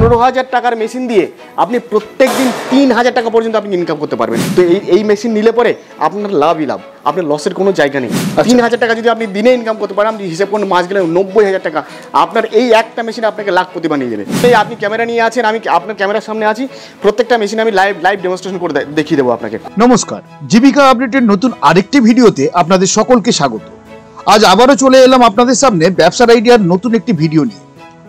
15,000 টাকার মেশিন দিয়ে আপনি প্রত্যেক দিন 3,000 টাকা পর্যন্ত আপনি ইনকাম করতে পারবেন। তো এই মেশিন নিলে পরে আপনার লাভই লাভ, আপনার লসের কোনো জায়গা নেই। 3,000 টাকা যদি আপনি দিনে ইনকাম করতে পারেন, আপনি হিসাব করুন মাস গেলে 90,000 টাকা আপনার এই একটা মেশিন আপনাকে লাখপতি বানিয়ে দেবে। এই আপনি ক্যামেরা নিয়ে আছেন, আমি আপনার ক্যামেরার সামনে আছি, প্রত্যেকটা মেশিন আমি লাইভ ডেমনস্ট্রেশন করে দেখিয়ে দেবো আপনাকে। নমস্কার, জীবিকা আপডেটের নতুন আরেকটি ভিডিওতে আপনাদের সকলকে স্বাগত। আজ আবারও চলে এলাম আপনাদের সামনে ব্যবসার আইডিয়ার নতুন একটি ভিডিও নিয়ে।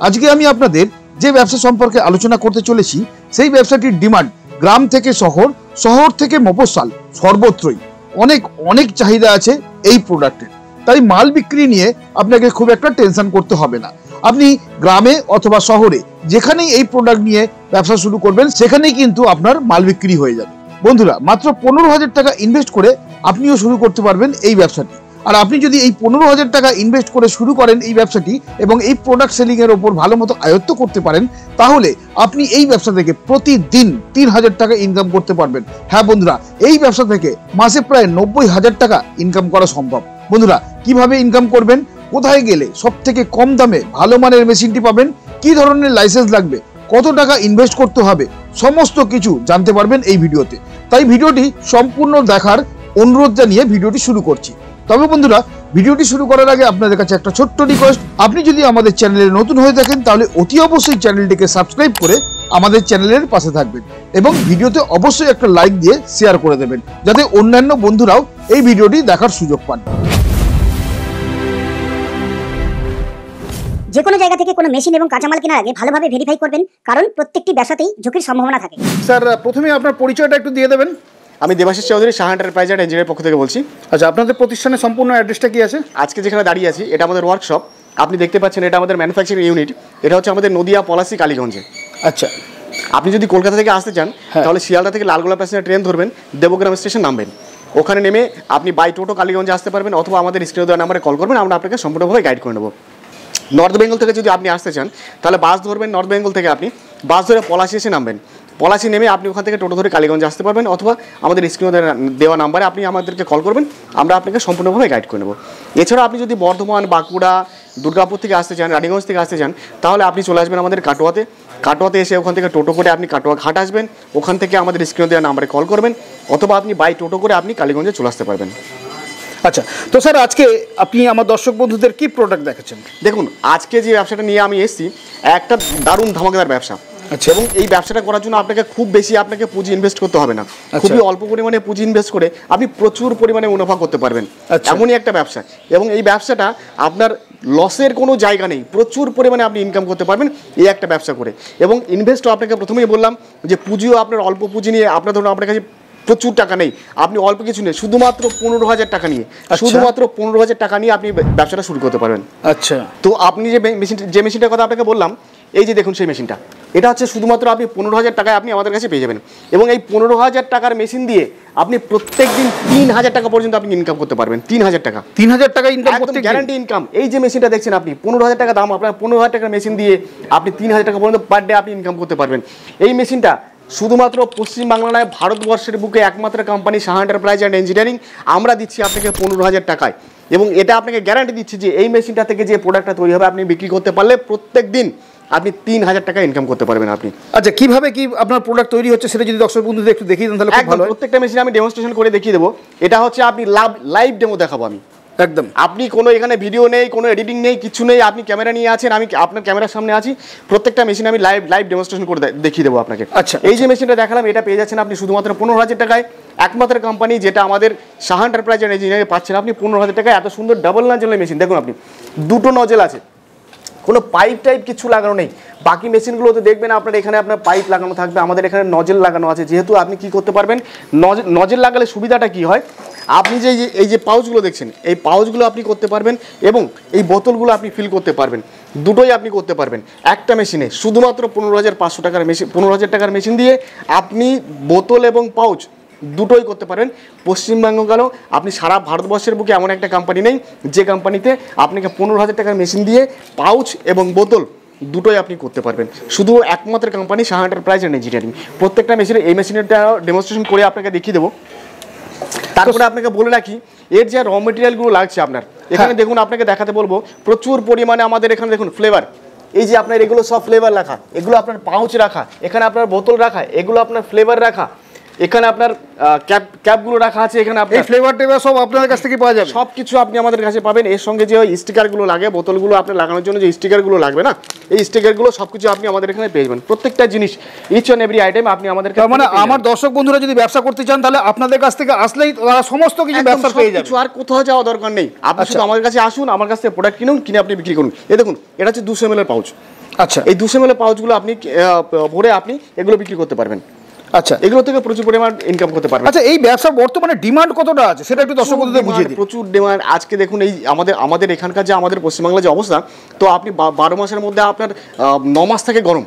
আজকে আমি আপনাদের যে ব্যবসা সম্পর্কে আলোচনা করতে চলেছি, সেই ব্যবসাটির ডিমান্ড গ্রাম থেকে শহর, শহর থেকে মফস্বল সর্বত্রই অনেক অনেক চাহিদা আছে এই প্রোডাক্টের। তাই মাল বিক্রি নিয়ে আপনাকে খুব একটা টেনশন করতে হবে না। আপনি গ্রামে অথবা শহরে যেখানেই এই প্রোডাক্ট নিয়ে ব্যবসা শুরু করবেন, সেখানেই কিন্তু আপনার মাল বিক্রি হয়ে যাবে। বন্ধুরা, মাত্র 15,000 টাকা ইনভেস্ট করে আপনিও শুরু করতে পারবেন এই ব্যবসাটি। আর আপনি যদি এই 15,000 টাকা ইনভেস্ট করে শুরু করেন এই ব্যবসাটি এবং এই প্রোডাক্ট সেলিং এর ওপর ভালো মতো আয়ত্ত করতে পারেন, তাহলে আপনি এই ব্যবসা থেকে প্রতিদিন 3,000 টাকা ইনকাম করতে পারবেন। হ্যাঁ বন্ধুরা, এই ব্যবসা থেকে মাসে প্রায় 90,000 টাকা ইনকাম করা সম্ভব। বন্ধুরা, কিভাবে ইনকাম করবেন, কোথায় গেলে সব থেকে কম দামে ভালো মানের মেশিনটি পাবেন, কি ধরনের লাইসেন্স লাগবে, কত টাকা ইনভেস্ট করতে হবে, সমস্ত কিছু জানতে পারবেন এই ভিডিওতে। তাই ভিডিওটি সম্পূর্ণ দেখার অনুরোধ জানিয়ে ভিডিওটি শুরু করছি। তবে বন্ধুরা, ভিডিওটি শুরু করার আগে আপনাদের কাছে একটা ছোট্ট রিকোয়েস্ট, আপনি যদি আমাদের চ্যানেলে নতুন হয়ে থাকেন তাহলে অতি অবশ্যই চ্যানেলটিকে সাবস্ক্রাইব করে আমাদের চ্যানেলের পাশে থাকবেন এবং ভিডিওতে অবশ্যই একটা লাইক দিয়ে শেয়ার করে দেবেন, যাতে অন্যান্য বন্ধুরাও এই ভিডিওটি দেখার সুযোগ পান। যে কোনো জায়গা থেকে কোনো মেশিন এবং কাঁচামাল কেনার আগে ভালোভাবে ভেরিফাই করবেন, কারণ প্রত্যেকটি ব্যবসাতেই ঝুঁকির সম্ভাবনা থাকে। স্যার, প্রথমে আপনার পরিচয়টা একটু দিয়ে দেবেন। আমি দেবাশিস চৌধুরী, শাহ এন্টারপ্রাইজ এন্ড ইঞ্জিনিয়ারের পক্ষ থেকে বলছি। আচ্ছা, আপনাদের প্রতিষ্ঠানের সম্পূর্ণ অ্যাড্রেসটা কি আছে? আজকে যেখানে দাঁড়িয়ে আছি এটা আমাদের ওয়ার্কশপ, আপনি দেখতে পাচ্ছেন এটা আমাদের ম্যানুফ্যাকচারিং ইউনিট। এটা হচ্ছে আমাদের নদিয়া পলাশী কালীগঞ্জে। আচ্ছা, আপনি যদি কলকাতা থেকে আসতে চান তাহলে শিয়ালদা থেকে লালগোলা প্যাসেঞ্জার ট্রেন ধরবেন, দেবগ্রাম স্টেশন নামবেন, ওখানে নেমে আপনি বাই টোটো কালীগঞ্জে আসতে পারবেন, অথবা আমাদের স্ক্রিনে দেওয়া নাম্বারে কল করবেন, আমরা আপনাকে সম্পূর্ণভাবে গাইড করে নেবো। নর্থ বেঙ্গল থেকে যদি আপনি আসতে চান তাহলে বাস ধরবেন, নর্থ বেঙ্গল থেকে আপনি বাস ধরে পলাশী এসে নামবেন, পলাশী নেমে আপনি ওখান থেকে টোটো ধরে কালীগঞ্জে আসতে পারবেন, অথবা আমাদের স্ক্রিনে দেওয়া নাম্বারে আপনি আমাদেরকে কল করবেন, আমরা আপনাকে সম্পূর্ণভাবে গাইড করে নেব। এছাড়া আপনি যদি বর্ধমান, বাঁকুড়া, দুর্গাপুর থেকে আসতে চান, রানীগঞ্জ থেকে আসতে চান, তাহলে আপনি চলে আসবেন আমাদের কাটোয়াতে এসে ওখান থেকে টোটো করে আপনি কাটোয়া ঘাট আসবেন, ওখান থেকে আমাদের স্ক্রিনে দেওয়া নাম্বারে কল করবেন, অথবা আপনি বাই টোটো করে আপনি কালীগঞ্জে চলে আসতে পারবেন। আচ্ছা, তো স্যার আজকে আপনি আমার দর্শক বন্ধুদের কি প্রোডাক্ট দেখাচ্ছেন? দেখুন, আজকে যে ব্যবসাটা নিয়ে আমি এসেছি একটা দারুণ ধামাকাদার ব্যবসা। আচ্ছা, এবং এই ব্যবসাটা করার জন্য আপনাকে খুব বেশি পুঁজি ইনভেস্ট করতে হবে না। খুবই অল্প পরিমাণে পুঁজি ইনভেস্ট করে আপনি প্রচুর পরিমাণে মুনাফা করতে পারবেন। এমনই একটা ব্যবসা, এবং এই ব্যবসাটা আপনার লসের কোনো জায়গা নেই, প্রচুর পরিমাণে আপনি ইনকাম করতে পারবেন এই একটা ব্যবসা করে। এবং ইনভেস্টও আপনাকে প্রথমেই বললাম যে পুঁজিও আপনার অল্প পুঁজি নিয়ে, আপনার ধরুন আপনার কাছে প্রচুর টাকা নেই, আপনি অল্প কিছু নেই, শুধুমাত্র 15,000 টাকা নিয়ে, শুধুমাত্র 15,000 টাকা নিয়ে আপনি ব্যবসাটা শুরু করতে পারবেন। আচ্ছা, তো আপনি যে মেশিনটার কথা আপনাকে বললাম, এই যে দেখুন সেই মেশিনটা, এটা হচ্ছে শুধুমাত্র আপনি 15,000 টাকায় আপনি আমাদের কাছে পেয়ে যাবেন। এবং এই 15,000 টাকার মেশিন দিয়ে আপনি প্রত্যেক দিন 3,000 টাকা পর্যন্ত আপনি ইনকাম করতে পারবেন। 3,000 টাকা, 3,000 টাকা ইনকাম করতে গ্যারান্টি ইনকাম। এই যে মেশিনটা দেখছেন আপনি, 15,000 টাকা দাম, আপনার 15,000 টাকার মেশিন দিয়ে আপনি 3,000 টাকা পর্যন্ত পার ডে আপনি ইনকাম করতে পারবেন। এই মেশিনটা শুধুমাত্র পশ্চিমবাংলা নয়, ভারতবর্ষের বুকে একমাত্র company Shah enterprise and engineering, আমরা দিচ্ছি আপনাকে 15,000 টাকায়। এবং এটা আপনাকে গ্যারান্টি দিচ্ছি যে এই মেশিনটা থেকে যে প্রোডাক্টটা তৈরি হবে আপনি বিক্রি করতে পারলে প্রত্যেক দিন আপনি 3,000 টাকা ইনকাম করতে পারবেন আপনি। আচ্ছা, কিভাবে কি আপনার প্রোডাক্ট তৈরি হচ্ছে সেটা যদি দর্শক বন্ধুদের একটু দেখিয়ে দেন তাহলে খুব ভালো হয়। প্রত্যেকটা মেশিন আমি ডেমনস্ট্রেশন করে দেখিয়ে দেবো। এটা হচ্ছে আপনি লাইভ ডেমো দেখাবো আমি একদম। আপনি কোনো এখানে ভিডিও নেই, কোনো এডিটিং নেই, কিছু নেই, আপনি ক্যামেরা নিয়ে আছেন, আমি আপনার ক্যামেরার সামনে আছি, প্রত্যেকটা মেশিন আমি লাইভ ডেমনস্ট্রেশন করে দেখিয়ে দেবো আপনাকে। আচ্ছা, এই যে মেশিনটা দেখালাম এটা পেয়ে যাচ্ছেন আপনি শুধুমাত্র 15,000 টাকায়। একমাত্র কোম্পানি যেটা আমাদের শাহ এন্টারপ্রাইজ অ্যান্ড ইঞ্জিনিয়ারিং পাচ্ছেন আপনি 15,000 টাকায়। এত সুন্দর ডাবল নজেলের মেশিন দেখুন, আপনি দুটো নজেল আছে, কোনো পাইপ টাইপ কিছু লাগানো নেই। বাকি মেশিনগুলোতে দেখবেন আপনার এখানে আপনার পাইপ লাগানো থাকবে, আমাদের এখানে নজেল লাগানো আছে। যেহেতু আপনি কি করতে পারবেন, নজেল লাগালে সুবিধাটা কি হয়, আপনি যে এই যে পাউচগুলো দেখছেন, এই পাউচগুলো আপনি করতে পারবেন এবং এই বোতলগুলো আপনি ফিল করতে পারবেন, দুটোই আপনি করতে পারবেন একটা মেশিনে। শুধুমাত্র 15,500 টাকার মেশিন, 15,000 টাকার মেশিন দিয়ে আপনি বোতল এবং পাউচ দুটোই করতে পারেন। পশ্চিমবঙ্গ গেলেও আপনি সারা ভারতবর্ষের বুকে এমন একটা কোম্পানি নেই যে কোম্পানিতে আপনাকে 15,000 টাকার মেশিন দিয়ে পাউচ এবং বোতল দুটোই আপনি করতে পারবেন। শুধু একমাত্র company Shah enterprise and engineering. প্রত্যেকটা মেশিনে এই মেশিনটা ডেমনস্ট্রেশন করে আপনাকে দেখিয়ে দেবো। তারপরে আপনাকে বলে রাখি এর যে র মেটেরিয়ালগুলো লাগছে আপনার এখানে দেখুন, আপনাকে দেখাতে বলবো প্রচুর পরিমাণে আমাদের এখানে দেখুন ফ্লেভার, এই যে আপনার এগুলো সব ফ্লেভার রাখা, এগুলো আপনার পাউচ রাখা, এখানে আপনার বোতল রাখা, এগুলো আপনার ফ্লেভার রাখা, এখানে আপনার ক্যাপগুলো রাখা আছে, এখানে এই ফ্লেভার টেভার সব আপনাদের কাছ থেকে পাওয়া যাবে? সব কিছু আপনি আমাদের কাছে পাবেন। এর সঙ্গে যে স্টিকারগুলো লাগে, বোতলগুলো আপনার লাগানোর জন্য যে স্টিকারগুলো লাগবে না, এই স্টিকারগুলো সব কিছু আপনি আমাদের এখানে পেয়ে যাবেন। প্রত্যেকটা জিনিস, ইচ অ্যান্ড এভরি আইটেম আপনি আমাদের কাছে, মানে আমার দর্শক বন্ধুরা যদি ব্যবসা করতে চান তাহলে আপনাদের কাছ থেকে আসলেই তারা সমস্ত কিছু ব্যবসা পেয়ে যাবে, আর কোথাও যাওয়া দরকার নেই। আপনি শুধু আমাদের কাছে আসুন, আমার কাছ থেকে প্রোডাক্ট কিনুন, কিনে আপনি বিক্রি করুন। এই দেখুন, এটা হচ্ছে 200 ml পাউচ। আচ্ছা, এই 200 ml পাউচগুলো আপনি ভরে আপনি এগুলো বিক্রি করতে পারবেন। আচ্ছা, এগুলো থেকে প্রচুর পরিমাণ ইনকাম করতে পারবেন। আচ্ছা, এই ব্যবসার বর্তমানে ডিমান্ড কতটা আছে সেটা একটু দর্শক বন্ধুদের বুঝিয়ে দিন। প্রচুর ডিমান্ড। আজকে দেখুন, এই আমাদের এখানকার যে আমাদের পশ্চিমবাংলার যে অবস্থা, তো আপনি 12 মাসের মধ্যে আপনার 9 মাস থাকে গরম।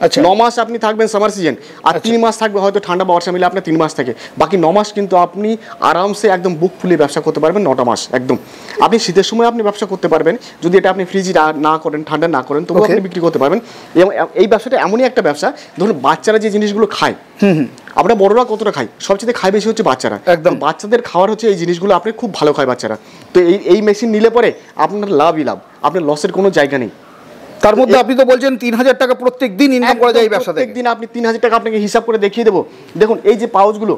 আচ্ছা, 9 মাস আপনি থাকবেন সামার সিজন, আর 3 মাস থাকবে হয়তো ঠান্ডা বর্ষা মিলে আপনার 3 মাস থাকে। বাকি 9 মাস কিন্তু আপনি আরামসে একদম বুক ফুলে ব্যবসা করতে পারবেন। 9টা মাস একদম আপনি শীতের সময় আপনি ব্যবসা করতে পারবেন, যদি এটা আপনি ফ্রিজ না করেন, ঠান্ডা না করেন, তবুও আপনি বিক্রি করতে পারবেন। এবং এই ব্যবসাটা এমনই একটা ব্যবসা, ধরুন বাচ্চারা যে জিনিসগুলো খায়, আমরা বড়রা কতটা খাই, সবচেয়ে খায় বেশি হচ্ছে বাচ্চারা। একদম, বাচ্চাদের খাওয়ার হচ্ছে এই জিনিসগুলো আপনি খুব ভালো খায় বাচ্চারা। তো এই মেশিন নিলে পরে আপনার লাভই লাভ, আপনার লসের কোনো জায়গা নেই। তার মধ্যে আপনি তো বলছেন 3000 টাকা প্রত্যেক দিন ইনকাম করা যায় এই ব্যবসা থেকে। প্রত্যেক দিন আপনি 3000 টাকা আপনাকে হিসাব করে দেখিয়ে দেবো। দেখুন, এই যে পাউচগুলো,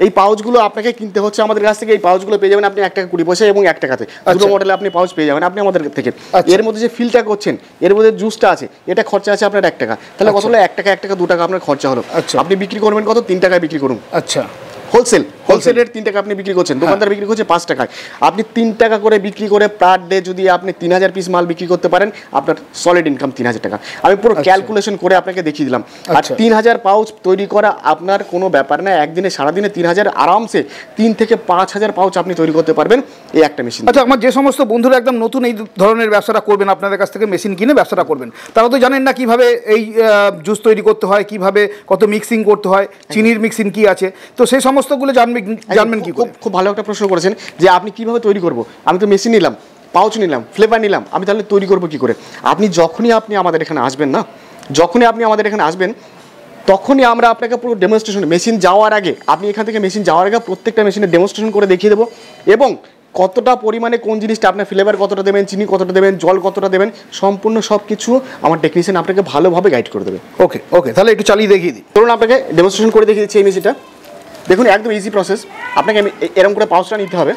এই পাউচগুলো আপনাকে কিনতে হচ্ছে আমাদের কাছ থেকে। এই পাউচগুলো পেয়ে যাবেন আপনি 1 টাকা 20 পয়সা এবং 1 টাকাতে। দুটো মডেলে আপনি পাউচ পেয়ে যাবেন আপনি আমাদের থেকে। এর মধ্যে যে ফিলটা করছেন, এর মধ্যে জুসটা আছে, এটা খরচা আছে আপনার 1 টাকা। তাহলে কত হলো? 1 টাকা 1 টাকা 2 টাকা আপনার খরচা হলো। আপনি বিক্রি করবেন কত? 3 টাকায় বিক্রি করুন। আচ্ছা, হোলসেল রেট 3 টাকা আপনি বিক্রি করছেন, দোকানদার বিক্রি করছে 5 টাকায়। আপনি 3 টাকা করে বিক্রি করে পার ডে যদি আপনি 3000 পিস মাল বিক্রি করতে পারেন, আপনার সলিড ইনকাম 3000 টাকা। আমি পুরো ক্যালকুলেশন করে আপনাকে দেখিয়ে দিলাম। আর 3000 পাউচ তৈরি করা আপনার কোনো ব্যাপার না। একদিনে সারাদিনে 3000 আরামসে 3 থেকে 5000 পাউচ আপনি তৈরি করতে পারবেন এই একটা মেশিন। আচ্ছা, আমার যে সমস্ত বন্ধুরা একদম নতুন এই ধরনের ব্যবসাটা করবেন, আপনাদের কাছ থেকে মেশিন কিনে ব্যবসাটা করবেন, তারা তো জানেন না কিভাবে এই জুস তৈরি করতে হয়, কিভাবে কত মিক্সিং করতে হয়, চিনির মিক্সিং কি আছে, তো সেই সমস্তগুলো জানবেন কি করে? খুব ভালো একটা প্রশ্ন করেছেন যে আপনি কিভাবে তৈরি করব। আমি তো মেশিন নিলাম, পাউচ নিলাম, ফ্লেভার নিলাম, আমি তাহলে তৈরি করব কি করে? যখনই আপনি আমাদের এখানে আসবেন না, তখনই আমরা আপনাকে পুরো ডেমনস্ট্রেশন, মেশিন যাওয়ার আগে, আপনি এখান থেকে মেশিন যাওয়ার আগে প্রত্যেকটা মেশিনের ডেমনস্ট্রেশন করে দেখিয়ে দেবো, এবং কতটা পরিমাণে কোন জিনিসটা আপনার ফ্লেভার কতটা দেবেন, চিনি কতটা দেবেন, জল কতটা দেবেন, সম্পূর্ণ সব কিছু আমার টেকনিশিয়ান আপনাকে ভালোভাবে গাইড করে দেবে। ওকে, তাহলে একটু চালিয়ে দেখিয়ে দিই। ধরুন আপনাকে ডেমনস্ট্রেশন করে দেখিয়ে দিচ্ছি এই মেশিনটা। দেখুন, একদম ইজি প্রসেস। আপনাকে এরকম করে পাউচটা নিতে হবে,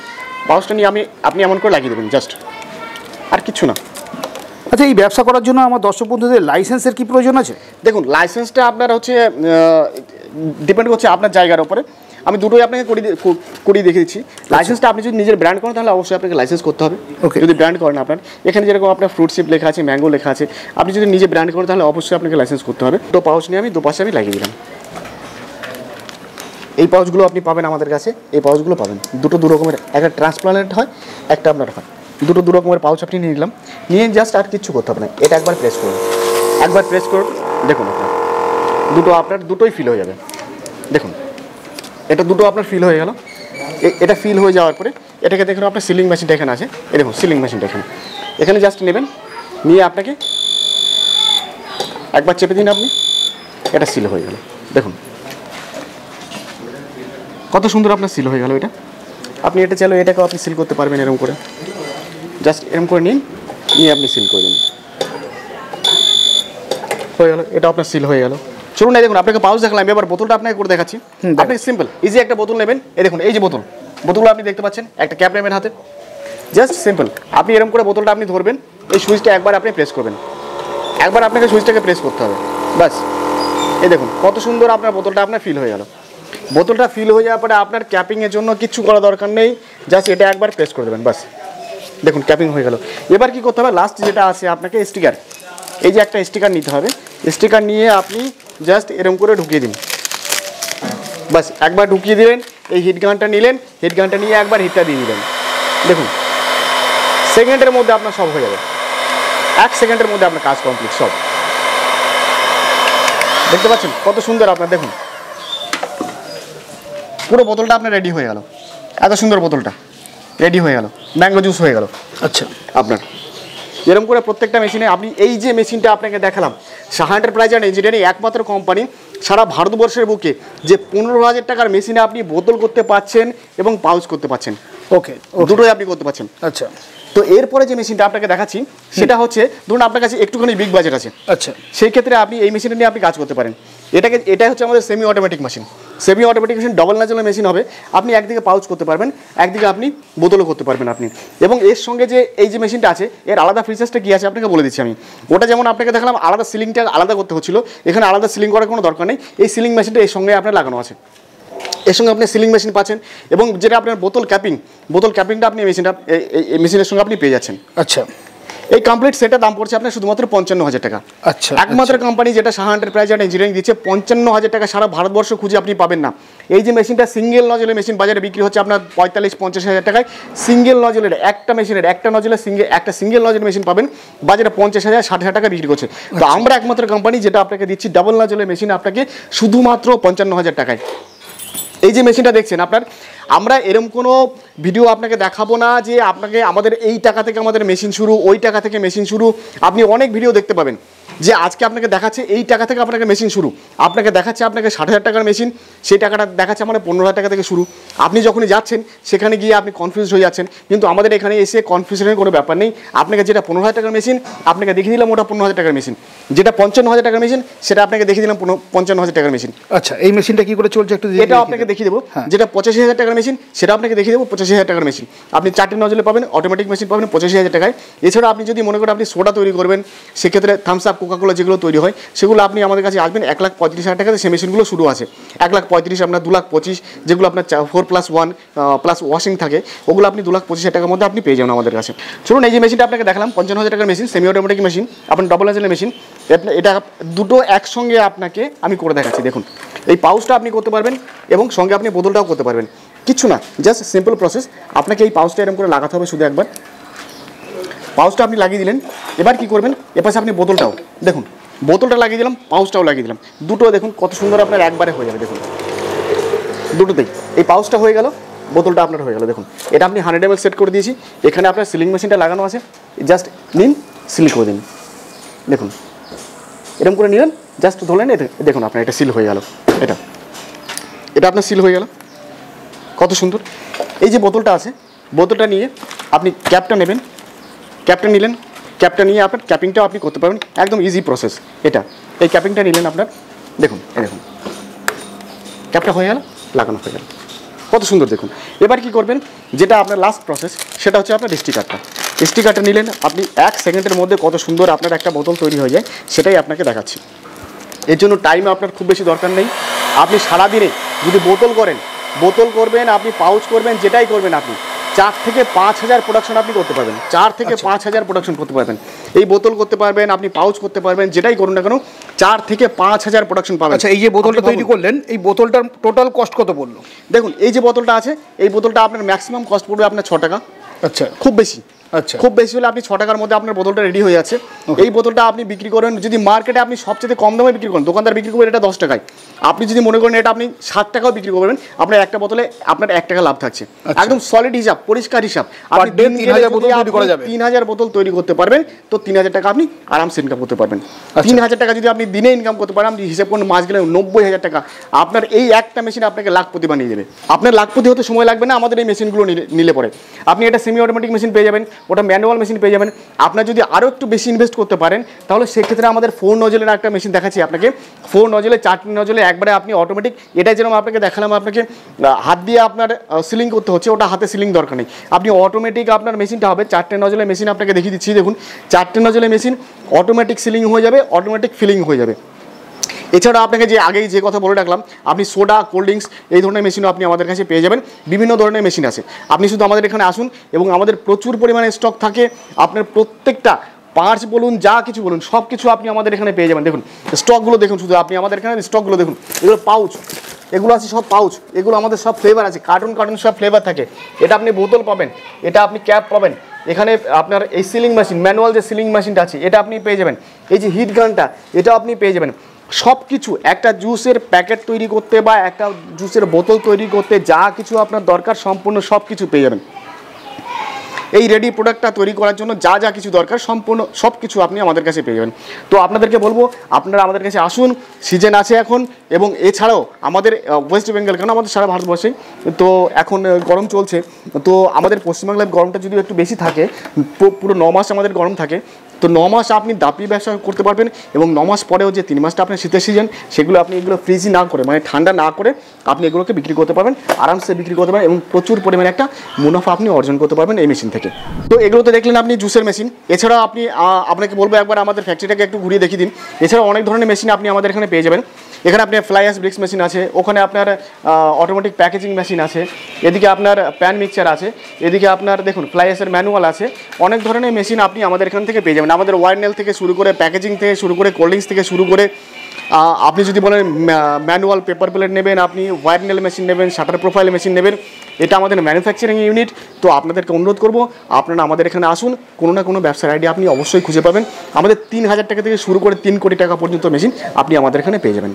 পাউচটা নিয়ে আপনি এমন করে লাগিয়ে দেবেন, জাস্ট, আর কিছু না। আচ্ছা, এই ব্যবসা করার জন্য আমার দর্শক বন্ধুদের লাইসেন্সের কি প্রয়োজন আছে? দেখুন, লাইসেন্সটা আপনার হচ্ছে ডিপেন্ড করছে আপনার জায়গার উপরে। আমি দুটোই আপনাকে করিয়ে দেখিয়ে দিচ্ছি। লাইসেন্সটা আপনি যদি নিজের ব্র্যান্ড করেন তাহলে অবশ্যই আপনাকে লাইসেন্স করতে হবে। যদি ব্র্যান্ড করেন, আপনার এখানে যেরকম আপনার ফ্রুট সিপ লেখা আছে, ম্যাঙ্গো লেখা আছে, আপনি যদি নিজে ব্র্যান্ড করেন তাহলে অবশ্যই আপনাকে লাইসেন্স করতে হবে। দুটো পাউচ নিয়ে আমি দুপাশে লাগিয়ে দিলাম। এই পাউচগুলো আপনি পাবেন আমাদের কাছে, এই পাউচগুলো পাবেন দুটো দু রকমের, একটা ট্রান্সপ্লান্ট হয়, একটা আপনার হয়। দুটো দু রকমের পাউচ আপনি নিয়ে নিলাম, নিয়ে জাস্ট আর কিচ্ছু করতে হবে না। এটা একবার প্রেস করুন, দেখুন আপনার দুটোই ফিল হয়ে যাবে। দেখুন, এটা দুটো আপনার ফিল হয়ে গেল। এটা ফিল হয়ে যাওয়ার পরে এটাকে দেখুন, আপনার সিলিং মেশিনটা এখানে আছে, এই দেখুন সিলিং মেশিনটা এখানে জাস্ট নেবেন, নিয়ে আপনাকে একবার চেপে দিন, আপনি এটা সিল হয়ে গেল। দেখুন কত সুন্দর আপনার সিল হয়ে গেল। এটা আপনি এটা চাইলে এটাকেও আপনি সিল করতে পারবেন, এরকম করে জাস্ট এরকম করে নিয়ে আপনি সিল করে দিন, হয়ে গেল। এটা আপনার সিল হয়ে গেল। চলুন, দেখুন আপনাকে পাউচ দেখালাম, এবার বোতলটা আপনাকে করে দেখাচ্ছি। আপনি সিম্পল ইজি একটা বোতল নেবেন। এই দেখুন, এই যে বোতলগুলো আপনি দেখতে পাচ্ছেন, একটা ক্যাপ নেবেন হাতে, জাস্ট সিম্পল আপনি এরকম করে বোতলটা আপনি ধরবেন, এই সুইচটা একবার আপনি প্রেস করবেন, একবার আপনাকে সুইচটাকে প্রেস করতে হবে, বাস। এই দেখুন কত সুন্দর আপনার বোতলটা আপনার ফিল হয়ে গেল। বোতলটা ফিল হয়ে যাওয়ার পরে আপনার ক্যাপিংয়ের জন্য কিচ্ছু করা দরকার নেই, জাস্ট এটা একবার প্রেস করে দেবেন, বাস। দেখুন ক্যাপিং হয়ে গেল। এবার কি করতে হবে? লাস্ট যেটা আছে আপনাকে স্টিকার, এই যে একটা স্টিকার নিতে হবে। স্টিকার নিয়ে আপনি জাস্ট এরকম করে ঢুকিয়ে দিন, বাস। একবার ঢুকিয়ে দিলেন, এই হিট গানটা নিলেন, হিট গানটা নিয়ে একবার হিটটা দিয়ে দিলেন। দেখুন সেকেন্ডের মধ্যে আপনার সব হয়ে যাবে, 1 সেকেন্ডের মধ্যে আপনার কাজ কমপ্লিট সব। দেখতে পাচ্ছেন কত সুন্দর আপনার, দেখুন পুরো বোতলটা আপনার রেডি হয়ে গেল। এত সুন্দর বোতলটা রেডি হয়ে গেল, ম্যাঙ্গো জুস হয়ে গেল। আচ্ছা, আপনার এরকম করে প্রত্যেকটা মেশিনে আপনি, এই যে মেশিনটা আপনাকে দেখালাম, সাহা এন্টারপ্রাইজ অ্যান্ড ইঞ্জিনিয়ারিং একমাত্র কোম্পানি সারা ভারতবর্ষের বুকে যে 15,000 টাকার মেশিনে আপনি বোতল করতে পারছেন এবং পাউচ করতে পারছেন। ওকে, দুটোই আপনি করতে পারছেন। আচ্ছা, তো এরপরে যে মেশিনটা আপনাকে দেখাচ্ছি সেটা হচ্ছে, ধরুন আপনার কাছে একটুখানি বিগ বাজেট আছে, আচ্ছা, সেই ক্ষেত্রে আপনি এই মেশিনটা নিয়ে আপনি কাজ করতে পারেন। এটা হচ্ছে আমাদের semi automatic machine. Semi automatic machine double নাজেলের মেশিন হবে। আপনি একদিকে পাউচ করতে পারবেন, একদিকে আপনি বোতলও করতে পারবেন আপনি। এবং এর সঙ্গে যে এই যে মেশিনটা আছে এর আলাদা ফিচার্সটা কী আছে আপনাকে বলে দিচ্ছি আমি। ওটা যেমন আপনাকে দেখালাম আলাদা সিলিংটা আলাদা করতে হচ্ছিল, এখানে আলাদা সিলিং করার কোনো দরকার নেই। এই সিলিং মেশিনটা এর সঙ্গে আপনার লাগানো আছে, এর সঙ্গে আপনি সিলিং মেশিন পাচ্ছেন এবং যেটা আপনার বোতল ক্যাপিংটা আপনি এই মেশিনের সঙ্গে আপনি পেয়ে যাচ্ছেন। আচ্ছা, এই কমপ্লিট সেটের দাম পড়ছে আপনার শুধুমাত্র 55,000 টাকা। আচ্ছা, একমাত্র কোম্পানি যেটা সাহা এন্টারপ্রাইজ অ্যান্ড ইঞ্জিনিয়ারিং দিচ্ছে 55,000 টাকা সারা ভারতবর্ষ খুঁজে আপনি পাবেন না। এই যে মেশিনটা সিঙ্গেল নজলের মেশিন বাজারে বিক্রি হচ্ছে আপনার 45-50,000 টাকায়। সিঙ্গেল নজলের একটা সিঙ্গেল নজলের মেশিন পাবেন বাজারে 50,000-60,000 টাকা বিক্রি করছে। তো আমরা একমাত্র কোম্পানি যেটা আপনাকে দিচ্ছি ডাবল নজলের মেশিন আপনাকে শুধুমাত্র 55,000 টাকায়। এই যে মেশিনটা দেখছেন আপনার, আমরা এরকম কোনো ভিডিও আপনাকে দেখাবো না যে আপনাকে আমাদের এই টাকা থেকে আমাদের মেশিন শুরু, ওই টাকা থেকে মেশিন শুরু। আপনি অনেক ভিডিও দেখতে পাবেন যে আজকে আপনাকে দেখাচ্ছে এই টাকা থেকে আপনাকে মেশিন শুরু, আপনাকে দেখাচ্ছে আপনাকে 60,000 টাকার মেশিন, সেই টাকাটা দেখাচ্ছে আমাদের 15,000 টাকা থেকে শুরু। আপনি যখনই যাচ্ছেন সেখানে গিয়ে আপনি কনফিউজ হয়ে যাচ্ছেন, কিন্তু আমাদের এখানে এসে কনফিউশনের কোনো ব্যাপার নেই। আপনাকে যেটা 15,000 টাকার মেশিন আপনাকে দেখিয়ে দিলাম ওটা 15,000 টাকার মেশিন, যেটা 55,000 টাকার মেশিন সেটা আপনাকে দেখিয়ে দিলাম 55,000 টাকার মেশিন। আচ্ছা, এই মেশিনটা কি করে চলছে একটু এটা আপনাকে দেখিয়ে দেবো। যেটা 85,000 টাকার মেশিন সেটা আপনাকে দেখিয়ে দেবো 85,000 টাকার মেশিন। আপনি 4টে নজলে পাবেন, অটোমেটিক মেশিন পাবেন 85,000 টাকায়। এছাড়া আপনি যদি মনে করেন আপনি সোডা তৈরি করবেন, সেক্ষেত্রে থামস আপ, কোকাকোলা যেগুলো তৈরি হয় সেগুলো আপনি আমাদের কাছে আসবেন 1,35,000 টাকাতে সেই মেশিনগুলো শুরু আছে। 1,35,000 আপনার 2,25,000 যেগুলো আপনার 4+1 প্লাস ওয়াশিং থাকে ওগুলো আপনি 2,25,000 টাকার মধ্যে আপনি পেয়ে যাবেন আমাদের কাছে। চলুন এই যে মেশিনটা আপনাকে দেখালাম 55,000 টাকার মেশিন, সেমি অটোমেটিক মেশিন, আপনার ডবল নজলের মেশিন। এটা দুটো একসঙ্গে আপনাকে আমি করে দেখাচ্ছি। দেখুন এই পাউচটা আপনি করতে পারবেন এবং সঙ্গে আপনি বোতলটাও করতে পারবেন, কিচ্ছু না, জাস্ট সিম্পল প্রসেস। আপনাকে এই পাউচটা এরকম করে লাগাতে হবে শুধু একবার। পাউচটা আপনি লাগিয়ে দিলেন, এবার কি করবেন, এপাশে আপনি বোতলটাও দেখুন, বোতলটা লাগিয়ে দিলাম, পাউচটাও লাগিয়ে দিলাম, দুটো দেখুন কত সুন্দর আপনার একবারে হয়ে যাবে। দেখুন দুটোতেই এই পাউচটা হয়ে গেল, বোতলটা আপনার হয়ে গেল। দেখুন এটা আপনি 100 ml সেট করে দিয়েছি, এখানে আপনার সিলিং মেশিনটা লাগানো আছে, জাস্ট নিন সিল করে দিন। দেখুন এরকম করে নিলেন, জাস্ট ধরলেন, দেখুন আপনার এটা সিল হয়ে গেল। এটা আপনার সিল হয়ে গেল, কত সুন্দর। এই যে বোতলটা আছে, বোতলটা নিয়ে আপনি ক্যাপটা নেবেন, ক্যাপটা নিলেন, ক্যাপটা নিয়ে আপনার ক্যাপিংটাও আপনি করতে পারবেন, একদম ইজি প্রসেস এটা। এই ক্যাপিংটা নিলেন আপনার, দেখুন এই দেখুন ক্যাপটা হয়ে গেল, লাগানো হয়ে গেল, কত সুন্দর। দেখুন এবার কি করবেন, যেটা আপনার লাস্ট প্রসেস সেটা হচ্ছে আপনার স্টিকারটা নিলেন আপনি 1 সেকেন্ডের মধ্যে কত সুন্দর আপনার একটা বোতল তৈরি হয়ে যায়, সেটাই আপনাকে দেখাচ্ছি। এর জন্য টাইম আপনার খুব বেশি দরকার নেই। আপনি সারাদিনে যদি বোতল করবেন, আপনি পাউচ করবেন, যেটাই করবেন আপনি 4 থেকে 5,000 প্রোডাকশন আপনি করতে পারবেন, 4 থেকে 5,000 প্রোডাকশন করতে পারবেন। এই বোতল করতে পারবেন, আপনি পাউচ করতে পারবেন, যেটাই করুন না কেন 4 থেকে 5,000 প্রোডাকশন পাবেন। আচ্ছা, এই যে বোতলটা তৈরি করলেন, এই বোতলটার টোটাল কস্ট কত পড়লো? দেখুন এই যে বোতলটা আছে, এই বোতলটা আপনার ম্যাক্সিমাম কস্ট পড়বে আপনার 6 টাকা। আচ্ছা, খুব বেশি, আচ্ছা, খুব বেশি হলে আপনি 6 টাকার মধ্যে আপনার বোতলটা রেডি হয়ে যাচ্ছে। এই বোতলটা আপনি বিক্রি করেন, যদি মার্কেটে আপনি সবচেয়ে কম দামে বিক্রি করেন, দোকানদার বিক্রি করবেন এটা 10 টাকায়, আপনি যদি মনে করেন এটা আপনি 7 টাকাও বিক্রি করবেন, আপনার একটা বোতলে আপনার 1 টাকা লাভ থাকছে। একদম সলিড হিসাব, পরিষ্কার হিসাব। আপনি 3,000 বোতল তৈরি করতে পারবেন, তো 3,000 টাকা আপনি আরামসে ইনকাম করতে পারবেন। 3,000 টাকা যদি আপনি দিনে ইনকাম করতে পারেন, আপনি হিসাব করুন মাস গেলে 90,000 টাকা আপনার এই একটা মেশিন আপনাকে লাখপতি বানিয়ে দেবে। আপনার লাখপতি হতে সময় লাগবে না আমাদের এই মেশিনগুলো নিলে পরে। আপনি এটা সেমি অটোমেটিক মেশিন পেয়ে যাবেন, ওটা ম্যানুয়াল মেশিন পেয়ে যাবেন। আপনার যদি আরও একটু বেশি ইনভেস্ট করতে পারেন তাহলে সেক্ষেত্রে আমাদের 4 নজলের একটা মেশিন দেখাচ্ছি আপনাকে। 4 নজলে 4টি নজলে একবারে আপনি অটোমেটিক, এটা যেরকম আপনাকে দেখালাম, আপনাকে হাত দিয়ে আপনার সিলিং করতে হচ্ছে, ওটা হাতে সিলিং দরকার নেই, আপনি অটোমেটিক আপনার মেশিনটা হবে। 4টে নজলের মেশিন আপনাকে দেখিয়ে দিচ্ছি, দেখুন 4টে নজলের মেশিন, অটোমেটিক সিলিং হয়ে যাবে, অটোমেটিক ফিলিং হয়ে যাবে। এছাড়া আপনাকে যে আগেই যে কথা বলে রাখলাম, আপনি সোডা, কোল্ড ড্রিঙ্কস এই ধরনের মেশিনও আপনি আমাদের কাছে পেয়ে যাবেন। বিভিন্ন ধরনের মেশিন আছে, আপনি শুধু আমাদের এখানে আসুন এবং আমাদের প্রচুর পরিমাণে স্টক থাকে। আপনার প্রত্যেকটা পার্টস বলুন, যা কিছু বলুন, সব কিছু আপনি আমাদের এখানে পেয়ে যাবেন। দেখুন স্টকগুলো দেখুন, শুধু আপনি আমাদের এখানে স্টকগুলো দেখুন, এগুলো পাউচ, এগুলো আছে সব পাউচ, এগুলো আমাদের সব ফ্লেভার আছে, কার্টুন সব ফ্লেভার থাকে। এটা আপনি বোতল পাবেন, এটা আপনি ক্যাপ পাবেন, এখানে আপনার এই সিলিং মেশিন, ম্যানুয়াল যে সিলিং মেশিনটা আছে এটা আপনি পেয়ে যাবেন। এই যে হিট গানটা, এটাও আপনি পেয়ে যাবেন। সব কিছু একটা জুসের প্যাকেট তৈরি করতে বা একটা জুসের বোতল তৈরি করতে যা কিছু আপনার দরকার সম্পূর্ণ সব কিছু পেয়ে যাবেন। এই রেডি প্রোডাক্টটা তৈরি করার জন্য যা যা কিছু দরকার সম্পূর্ণ সব কিছু আপনি আমাদের কাছে পেয়ে যাবেন। তো আপনাদেরকে বলবো আপনারা আমাদের কাছে আসুন, সিজন আছে এখন, এবং এছাড়াও আমাদের ওয়েস্ট বেঙ্গল, কারণ আমাদের সারা ভারতবর্ষে তো এখন গরম চলছে, তো আমাদের পশ্চিমবাংলায় গরমটা যদি একটু বেশি থাকে, পুরো 9 মাস আমাদের গরম থাকে, তো 9 মাস আপনি দাপি ব্যবসা করতে পারবেন, এবং 9 মাস পরেও যে 3 মাসটা আপনার শীতের সিজন, সেগুলো আপনি এগুলো ফ্রিজি না করে, মানে ঠান্ডা না করে আপনি এগুলোকে বিক্রি করতে পারবেন, আরামসে বিক্রি করতে পারবেন, এবং প্রচুর পরিমাণে একটা মুনাফা আপনি অর্জন করতে পারবেন এই মেশিন থেকে। তো এগুলো তো দেখলেন আপনি জুসের মেশিন, এছাড়াও আপনি আপনাকে বলবো একবার আমাদের ফ্যাক্টরিটাকে একটু ঘুরিয়ে দেখিয়ে দিন। এছাড়াও অনেক ধরনের মেশিন আপনি আমাদের এখানে পেয়ে যাবেন। এখানে আপনার ফ্লাই অ্যাশ ব্রিক্স মেশিন আছে, ওখানে আপনার অটোমেটিক প্যাকেজিং মেশিন আছে, এদিকে আপনার প্যান মিক্সচার আছে, এদিকে আপনার দেখুন ফ্লাই অ্যাশের ম্যানুয়াল আছে, অনেক ধরনের মেশিন আপনি আমাদের এখান থেকে পেয়ে যাবেন। আমাদের ওয়ারনেল থেকে শুরু করে, প্যাকেজিং থেকে শুরু করে, কোল্ড ড্রিঙ্কস থেকে শুরু করে, আপনি যদি বলেন ম্যানুয়াল পেপার প্লেট নেবেন, আপনি ওয়ারনেল মেশিন নেবেন, শাটার প্রোফাইল মেশিন নেবেন, এটা আমাদের ম্যানুফ্যাকচারিং ইউনিট। তো আপনাদেরকে অনুরোধ করব আপনারা আমাদের এখানে আসুন, কোনো না কোনো ব্যবসার আইডিয়া আপনি অবশ্যই খুঁজে পাবেন। আমাদের 3000 টাকা থেকে শুরু করে 3 কোটি টাকা পর্যন্ত মেশিন আপনি আমাদের এখানে পেয়ে যাবেন।